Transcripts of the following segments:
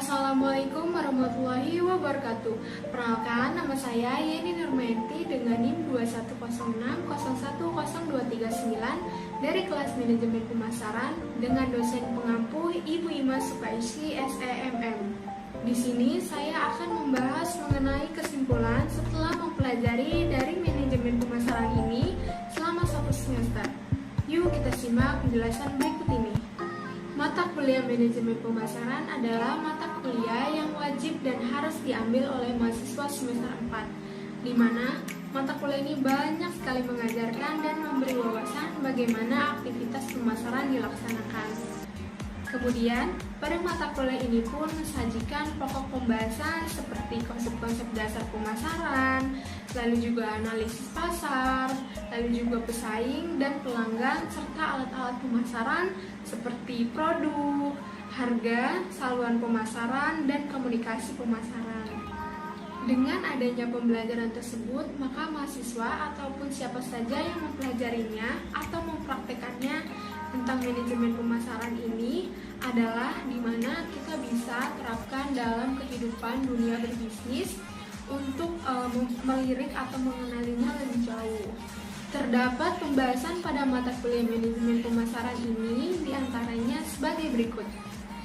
Assalamualaikum warahmatullahi wabarakatuh. Perkenalkan, nama saya Yeni Nurmenti dengan NIM 21060102339 dari kelas Manajemen Pemasaran dengan dosen pengampu Ibu Ima Sukaisi SEMM. Di sini saya akan membahas mengenai kesimpulan setelah mempelajari dari manajemen pemasaran ini selama 1 semester. Yuk kita simak penjelasan berikut ini. Mata kuliah manajemen pemasaran adalah mata kuliah yang wajib dan harus diambil oleh mahasiswa semester 4, di mana mata kuliah ini banyak sekali mengajarkan dan memberi wawasan bagaimana aktivitas pemasaran dilaksanakan. Kemudian, pada mata kuliah ini pun mensajikan pokok pembahasan seperti konsep-konsep dasar pemasaran, lalu juga analisis pasar, lalu juga pesaing dan pelanggan, serta alat-alat pemasaran seperti produk, harga, saluran pemasaran, dan komunikasi pemasaran. Dengan adanya pembelajaran tersebut, maka mahasiswa ataupun siapa saja yang mempelajarinya atau mempraktekannya tentang manajemen pemasaran ini adalah di mana kita bisa terapkan dalam kehidupan dunia berbisnis untuk melirik atau mengenalinya lebih jauh. Terdapat pembahasan pada mata kuliah manajemen pemasaran ini diantaranya sebagai berikut.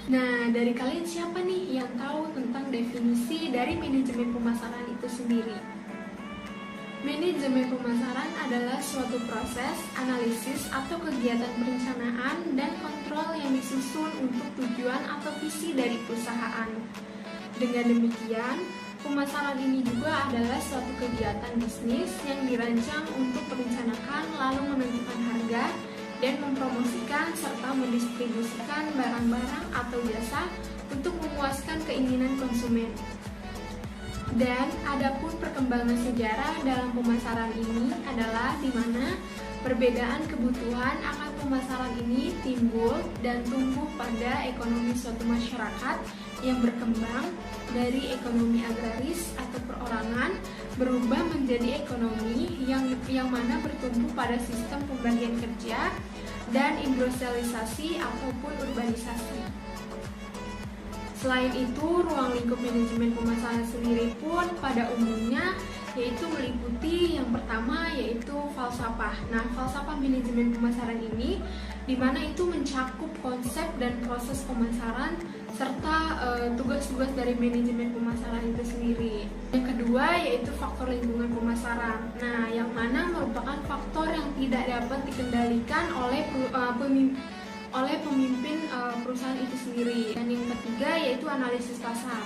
Nah, dari kalian siapa nih yang tahu tentang definisi dari manajemen pemasaran itu sendiri? Manajemen pemasaran adalah suatu proses, analisis, atau kegiatan perencanaan dan kontrol yang disusun untuk tujuan atau visi dari perusahaan. Dengan demikian, pemasaran ini juga adalah suatu kegiatan bisnis yang dirancang untuk merencanakan lalu menentukan harga dan mempromosikan serta mendistribusikan barang-barang atau jasa untuk memuaskan keinginan konsumen. Dan adapun perkembangan sejarah dalam pemasaran ini adalah di mana perbedaan kebutuhan akan pemasaran ini timbul dan tumbuh pada ekonomi suatu masyarakat yang berkembang dari ekonomi agraris atau perorangan berubah menjadi ekonomi yang mana bertumbuh pada sistem pembagian kerja dan industrialisasi ataupun urbanisasi. Selain itu, ruang lingkup manajemen pemasaran sendiri pun pada umumnya yaitu meliputi yang pertama yaitu falsafah. Nah, falsafah manajemen pemasaran ini di mana itu mencakup konsep dan proses pemasaran serta tugas-tugas dari manajemen pemasaran itu sendiri. Yang kedua yaitu faktor lingkungan pemasaran. Nah, yang mana merupakan faktor yang tidak dapat dikendalikan oleh pemimpin perusahaan itu sendiri. Dan yang ketiga yaitu analisis pasar,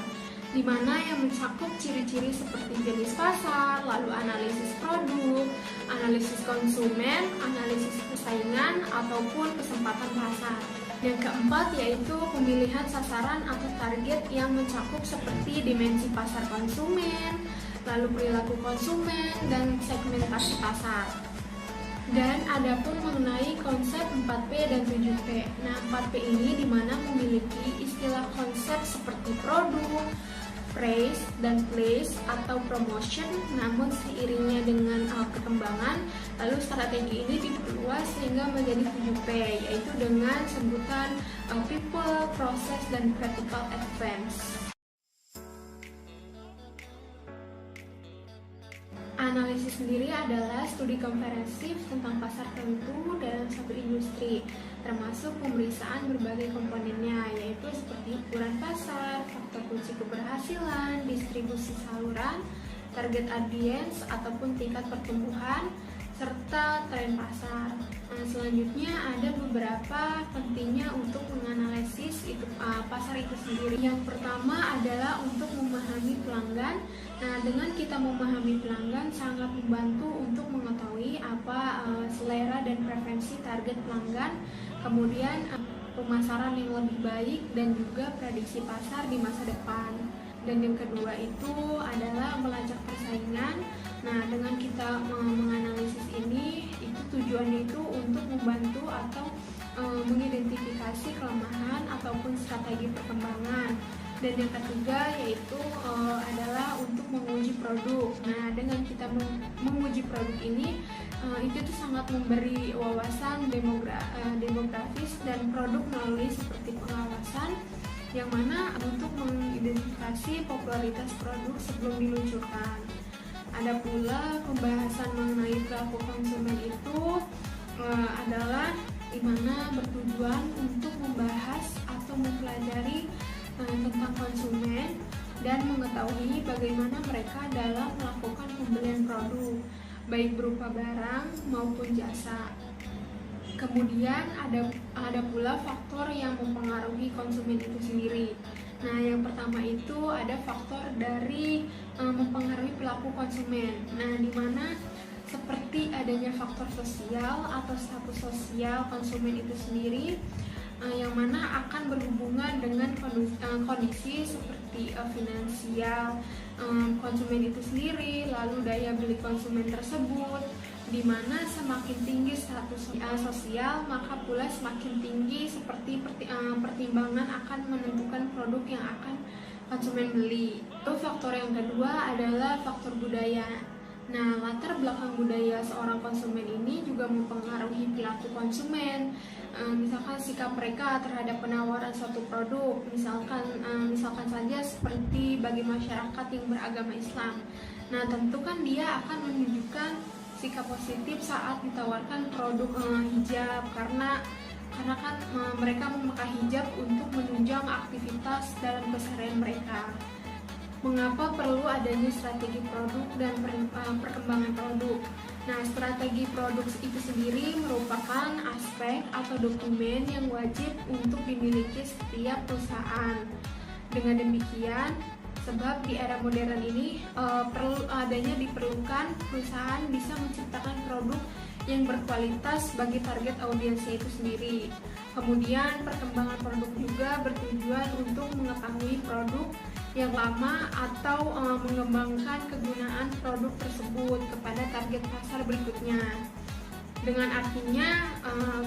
di mana yang mencakup ciri-ciri seperti jenis pasar, lalu analisis produk, analisis konsumen, analisis persaingan ataupun kesempatan pasar. Yang keempat yaitu pemilihan sasaran atau target yang mencakup seperti dimensi pasar konsumen, lalu perilaku konsumen dan segmentasi pasar. Dan adapun mengenai konsep 4P dan 7P. Nah, 4P ini dimana memiliki istilah konsep seperti produk, price, dan place atau promotion. Namun seiringnya dengan perkembangan, lalu strategi ini diperluas sehingga menjadi 7P, yaitu dengan sebutan people, process, dan practical advance. Analisis sendiri adalah studi komprehensif tentang pasar tertentu dalam satu industri, termasuk pemeriksaan berbagai komponennya, yaitu seperti ukuran pasar, faktor kunci keberhasilan, distribusi saluran, target audience ataupun tingkat pertumbuhan, serta tren pasar. Nah, selanjutnya ada beberapa pentingnya untuk menganalisis pasar itu sendiri. Yang pertama adalah untuk memahami pelanggan. Nah, dengan kita memahami pelanggan sangat membantu untuk mengetahui apa selera dan preferensi target pelanggan, kemudian pemasaran yang lebih baik dan juga prediksi pasar di masa depan. Dan yang kedua itu adalah melacak persaingan. Nah, dengan kita menganalisis ini, itu tujuannya itu untuk membantu atau mengidentifikasi kelemahan ataupun strategi perkembangan. Dan yang ketiga yaitu adalah untuk menguji produk. Nah, dengan kita menguji produk ini, itu tuh sangat memberi wawasan demografis dan produk melalui seperti pengawasan, yang mana untuk mengidentifikasi popularitas produk sebelum diluncurkan. Ada pula pembahasan mengenai perilaku konsumen itu adalah di mana bertujuan untuk membahas atau mempelajari tentang konsumen dan mengetahui bagaimana mereka dalam melakukan pembelian produk, baik berupa barang maupun jasa. Kemudian ada pula faktor yang mempengaruhi konsumen itu sendiri. Nah, yang pertama itu ada faktor dari mempengaruhi perilaku konsumen. Nah, di mana seperti adanya faktor sosial atau status sosial konsumen itu sendiri, yang mana akan berhubungan dengan kondisi seperti finansial konsumen itu sendiri, lalu daya beli konsumen tersebut, di mana semakin tinggi status sosial maka pula semakin tinggi seperti pertimbangan akan menentukan produk yang akan konsumen beli. Itu faktor yang kedua adalah faktor budaya. Nah, latar belakang budaya seorang konsumen ini juga mempengaruhi perilaku konsumen. Misalkan sikap mereka terhadap penawaran suatu produk, misalkan saja seperti bagi masyarakat yang beragama Islam. Nah, tentu kan dia akan menunjukkan sikap positif saat ditawarkan produk hijab karena kan mereka memakai hijab untuk menunjang aktivitas dalam keseharian mereka. Mengapa perlu adanya strategi produk dan perkembangan produk? Nah, strategi produk itu sendiri merupakan aspek atau dokumen yang wajib untuk dimiliki setiap perusahaan. Dengan demikian, sebab di era modern ini diperlukan perusahaan bisa menciptakan produk yang berkualitas bagi target audiensnya itu sendiri. Kemudian perkembangan produk juga bertujuan untuk mengetahui produk yang lama atau mengembangkan kegunaan produk tersebut kepada target pasar berikutnya. Dengan artinya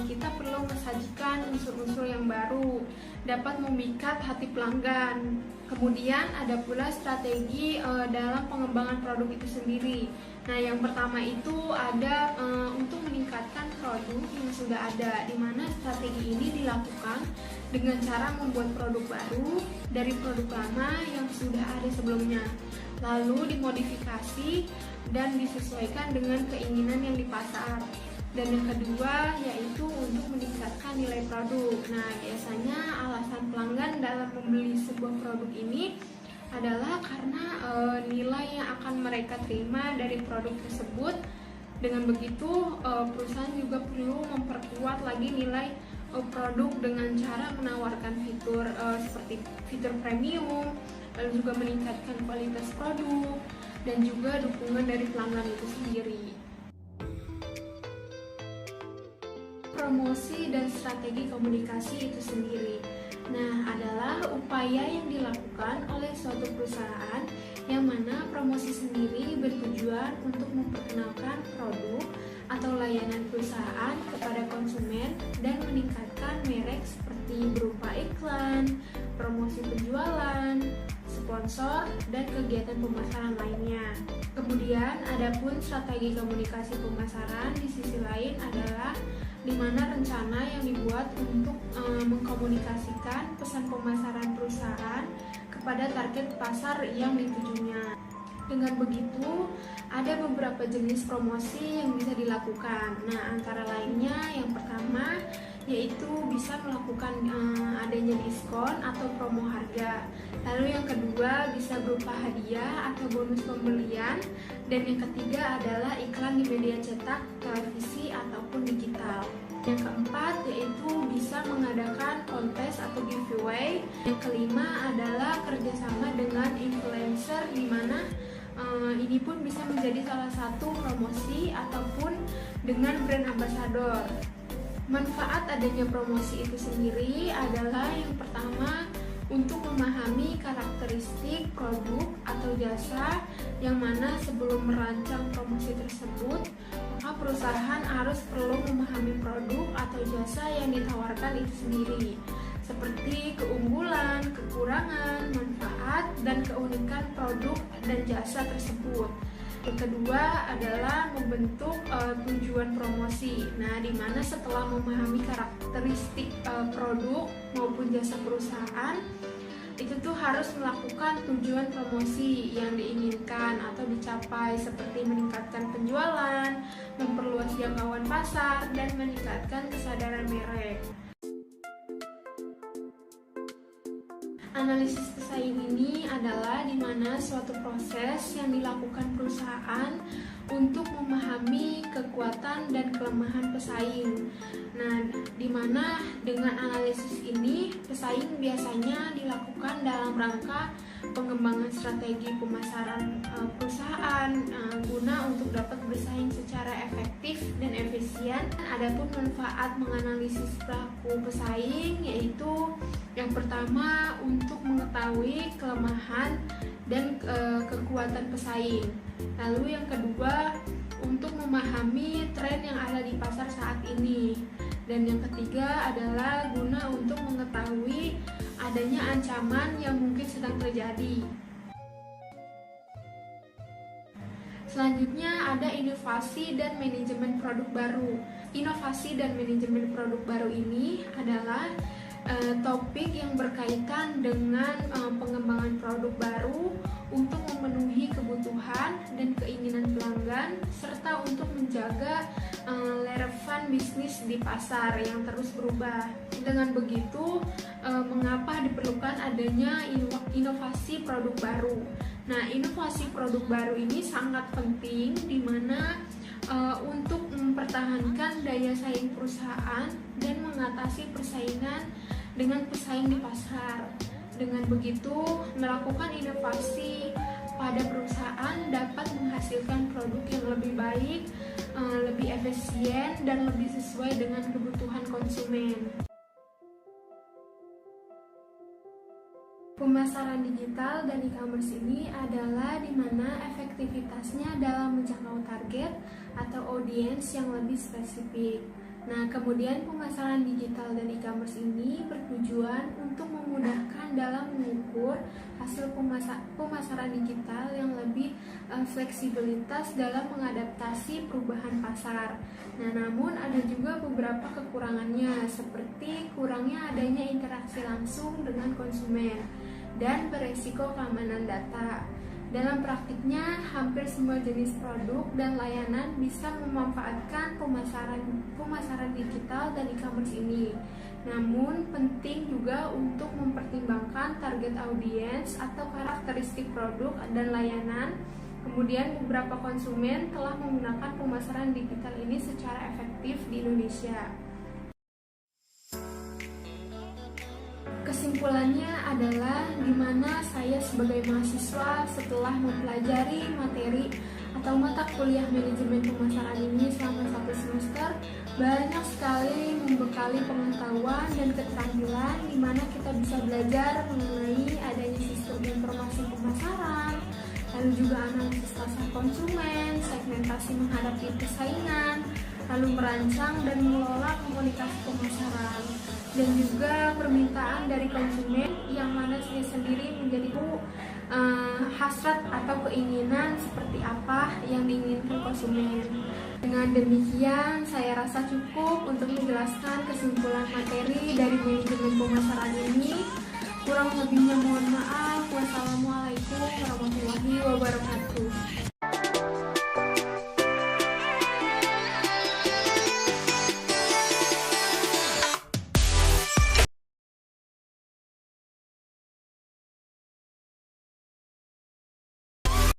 kita perlu mensajikan unsur-unsur yang baru, dapat memikat hati pelanggan. Kemudian ada pula strategi dalam pengembangan produk itu sendiri. Nah, yang pertama itu ada untuk meningkatkan produk yang sudah ada, di mana strategi ini dilakukan dengan cara membuat produk baru dari produk lama yang sudah ada sebelumnya, lalu dimodifikasi dan disesuaikan dengan keinginan yang di pasar. Dan yang kedua yaitu untuk meningkatkan nilai produk. Nah, biasanya alasan pelanggan dalam membeli sebuah produk ini adalah karena nilai yang akan mereka terima dari produk tersebut. Dengan begitu, perusahaan juga perlu memperkuat lagi nilai produk dengan cara menawarkan fitur seperti fitur premium, lalu juga meningkatkan kualitas produk dan juga dukungan dari pelanggan itu sendiri. Promosi dan strategi komunikasi itu sendiri. Nah, adalah upaya yang dilakukan oleh suatu perusahaan yang mana promosi sendiri bertujuan untuk memperkenalkan produk atau layanan perusahaan kepada konsumen dan meningkatkan merek seperti berupa iklan, promosi penjualan, sponsor, dan kegiatan pemasaran lainnya. Kemudian, adapun strategi komunikasi pemasaran di sisi lain adalah di mana rencana yang dibuat untuk mengkomunikasikan pesan pemasaran perusahaan kepada target pasar yang ditujunya. Dengan begitu, ada beberapa jenis promosi yang bisa dilakukan. Nah, antara lainnya yang pertama yaitu bisa melakukan adanya diskon atau promo harga. Lalu yang kedua bisa berupa hadiah atau bonus pembelian. Dan yang ketiga adalah iklan di media cetak, televisi, ataupun digital. Yang keempat yaitu bisa mengadakan kontes atau giveaway. Yang kelima adalah kerjasama dengan influencer, di mana ini pun bisa menjadi salah satu promosi ataupun dengan brand ambassador. Manfaat adanya promosi itu sendiri adalah yang pertama untuk memahami karakteristik produk atau jasa yang mana sebelum merancang promosi tersebut, maka perusahaan harus perlu memahami produk atau jasa yang ditawarkan itu sendiri, seperti keunggulan, kekurangan, manfaat, dan keunikan produk dan jasa tersebut. Yang kedua adalah membentuk tujuan promosi. Nah, di mana setelah memahami karakteristik produk maupun jasa perusahaan, itu tuh harus melakukan tujuan promosi yang diinginkan atau dicapai, seperti meningkatkan penjualan, memperluas jangkauan pasar, dan meningkatkan kesadaran merek. Analisis pesaing ini adalah di mana suatu proses yang dilakukan perusahaan untuk memahami kekuatan dan kelemahan pesaing. Nah, di mana dengan analisis ini pesaing biasanya dilakukan dalam rangka pengembangan strategi pemasaran perusahaan guna untuk dapat bersaing secara efektif dan efisien. Adapun manfaat menganalisis pelaku pesaing yaitu yang pertama untuk mengetahui kelemahan dan kekuatan pesaing. Lalu yang kedua untuk memahami tren yang ada di pasar saat ini. Dan yang ketiga adalah guna untuk mengetahui adanya ancaman yang mungkin sedang terjadi. Selanjutnya ada inovasi dan manajemen produk baru. Inovasi dan manajemen produk baru ini adalah topik yang berkaitan dengan pengembangan produk baru untuk memenuhi kebutuhan dan keinginan pelanggan serta untuk menjaga relevan bisnis di pasar yang terus berubah. Dengan begitu, mengapa diperlukan adanya inovasi produk baru? Nah, inovasi produk baru ini sangat penting di mana untuk mempertahankan daya saing perusahaan dan mengatasi persaingan dengan pesaing di pasar. Dengan begitu, melakukan inovasi pada perusahaan dapat menghasilkan produk yang lebih baik, lebih efisien, dan lebih sesuai dengan kebutuhan konsumen. Pemasaran digital dan e-commerce ini adalah di mana efektivitasnya dalam menjangkau target atau audiens yang lebih spesifik. Nah, kemudian pemasaran digital dan e-commerce ini bertujuan untuk memudahkan dalam mengukur hasil pemasaran digital yang lebih fleksibilitas dalam mengadaptasi perubahan pasar. Nah, namun ada juga beberapa kekurangannya, seperti kurangnya adanya interaksi langsung dengan konsumen dan beresiko keamanan data. Dalam praktiknya, hampir semua jenis produk dan layanan bisa memanfaatkan pemasaran digital dan e-commerce ini. Namun, penting juga untuk mempertimbangkan target audiens atau karakteristik produk dan layanan. Kemudian, beberapa konsumen telah menggunakan pemasaran digital ini secara efektif di Indonesia. Kesimpulannya adalah di mana saya sebagai mahasiswa setelah mempelajari materi atau mata kuliah manajemen pemasaran ini selama 1 semester, banyak sekali membekali pengetahuan dan keterampilan di mana kita bisa belajar mengenai adanya sistem informasi pemasaran, lalu juga analisis pasar konsumen, segmentasi menghadapi persaingan, lalu merancang dan mengelola komunikasi pemasaran, dan juga permintaan dari konsumen yang mana saya sendiri menjadi hasrat atau keinginan seperti apa yang diinginkan konsumen. Dengan demikian, saya rasa cukup untuk menjelaskan kesimpulan materi dari manajemen pemasaran ini. Kurang lebihnya mohon maaf. Wassalamualaikum warahmatullahi wabarakatuh.